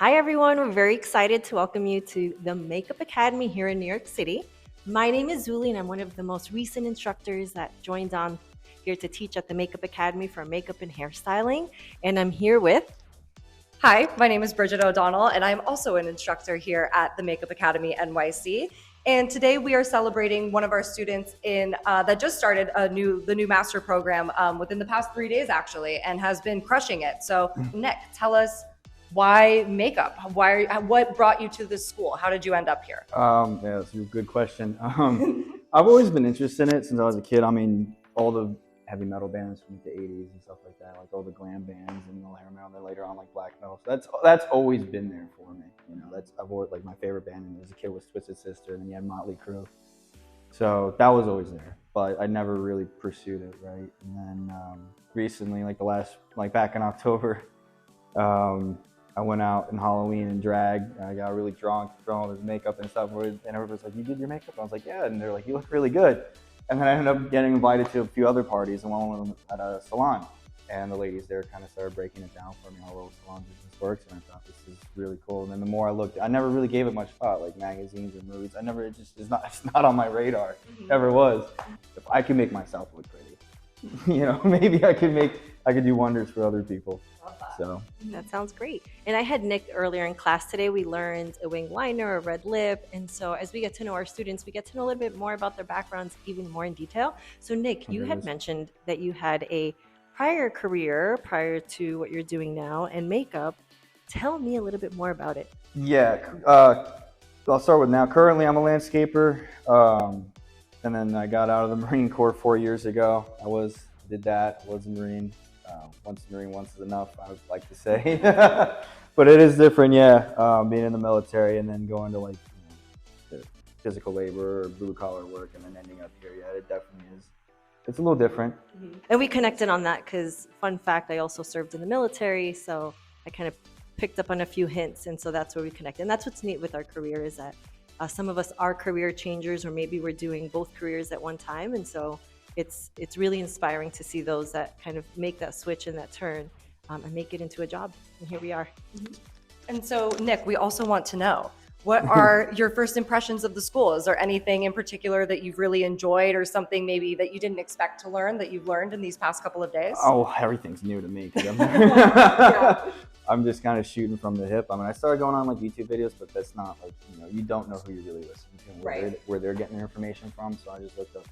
Hi, everyone. We're very excited to welcome you to the Makeup Academy here in New York City. My name is Zuli, and I'm one of the most recent instructors that joined on here to teach at the Makeup Academy for makeup and hairstyling. And I'm here with Hi, my name is Bridget O'Donnell, and I'm also an instructor here at the Makeup Academy NYC. And today we are celebrating one of our students that just started the new master program within the past 3 days, actually, and has been crushing it. So, Nick, tell us why makeup? What brought you to this school? How did you end up here? Yeah, that's a good question. I've always been interested in it since I was a kid. I mean, all the heavy metal bands from the '80s and stuff like that, like all the glam bands and all hair metal, and then later on like black metal. So that's always been there for me. You know, I've always like my favorite band as a kid was Twisted Sister, and then you had Motley Crue. So that was always there, but I never really pursued it, right? And then recently, like back in October, I went out in Halloween and drag. And I got really drunk, throwing all this makeup and stuff. And everybody's like, "You did your makeup?" I was like, "Yeah." And they're like, "You look really good." And then I ended up getting invited to a few other parties, and one of them at a salon. And the ladies there kind of started breaking it down for me, how a little salon business works. And I thought, this is really cool. And then the more I looked, I never really gave it much thought, like magazines or movies. It's not on my radar. Ever was. If I can make myself look pretty, maybe I could do wonders for other people. So that sounds great. And I had Nick earlier in class today. We learned a wing liner, a red lip. And so as we get to know our students, we get to know a little bit more about their backgrounds even more in detail. So Nick, you had mentioned that you had a prior career prior to what you're doing now and makeup. Tell me a little bit more about it. Yeah, I'll start with now. Currently, I'm a landscaper, and then I got out of the Marine Corps 4 years ago. Did that. Was a Marine. Once a Marine, once is enough, I would like to say. But it is different, yeah. Being in the military and then going to like the physical labor or blue collar work, and then ending up here. Yeah, it definitely is. It's a little different. And we connected on that because, fun fact, I also served in the military, so I kind of picked up on a few hints, and so that's where we connect. And that's what's neat with our career is that some of us are career changers, or maybe we're doing both careers at one time, and so it's really inspiring to see those that kind of make that switch and that turn and make it into a job. And here we are. And so, Nick, we also want to know, what are your first impressions of the school? Is there anything in particular that you've really enjoyed, or something maybe that you didn't expect to learn that you've learned in these past couple of days? Oh, everything's new to me. I'm just kind of shooting from the hip. I mean, I started going on like YouTube videos, but that's not like, you don't know who you're really listening to and where they're getting their information from. So I just looked up,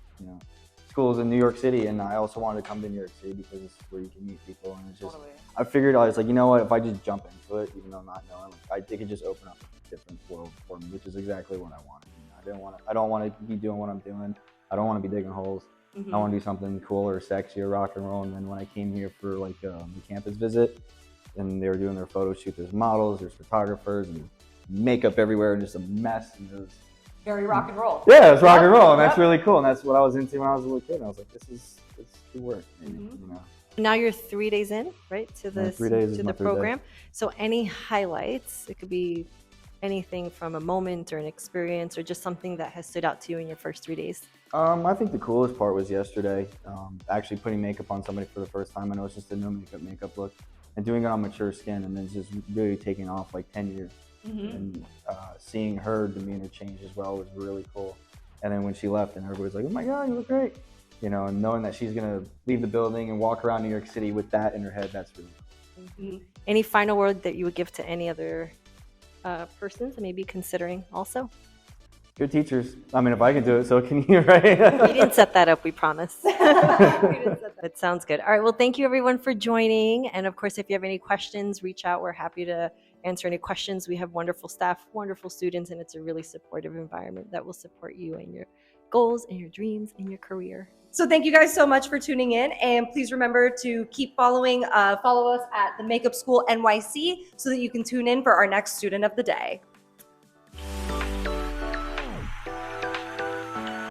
schools in New York City, and I also wanted to come to New York City because it's where you can meet people. And it's just, I figured I was like, you know what, if I just jump into it, even though not knowing, it could just open up a different world for me, which is exactly what I wanted. I don't want to be doing what I'm doing. I don't want to be digging holes. I want to do something cool or sexy or rock and roll. And then when I came here for like the campus visit, and they were doing their photo shoot, there's models, there's photographers, and makeup everywhere, and just a mess. And it was very rock and roll. Yeah, it's rock and roll, and that's really cool. And that's what I was into when I was a little kid. And I was like, this could work. Now you're 3 days in, right, to the 3 days to the program. So any highlights? It could be anything from a moment or an experience or just something that has stood out to you in your first 3 days. I think the coolest part was yesterday, actually putting makeup on somebody for the first time. I know it's just a no makeup look, and doing it on mature skin, and then just really taking off like 10 years. And seeing her demeanor change as well was really cool. And then when she left, and everybody's like, "Oh my God, you look great," and knowing that she's gonna leave the building and walk around New York City with that in her head, that's really cool. Any final word that you would give to any other persons that may be considering also? Good teachers. I mean, if I can do it, so can you, right? We didn't set that up, we promise. It sounds good. All right, well, thank you everyone for joining. And of course, if you have any questions, reach out. We're happy to answer any questions. We have wonderful staff, wonderful students, and it's a really supportive environment that will support you and your goals and your dreams and your career. So thank you guys so much for tuning in, and please remember to keep follow us at the Makeup School NYC so that you can tune in for our next student of the day.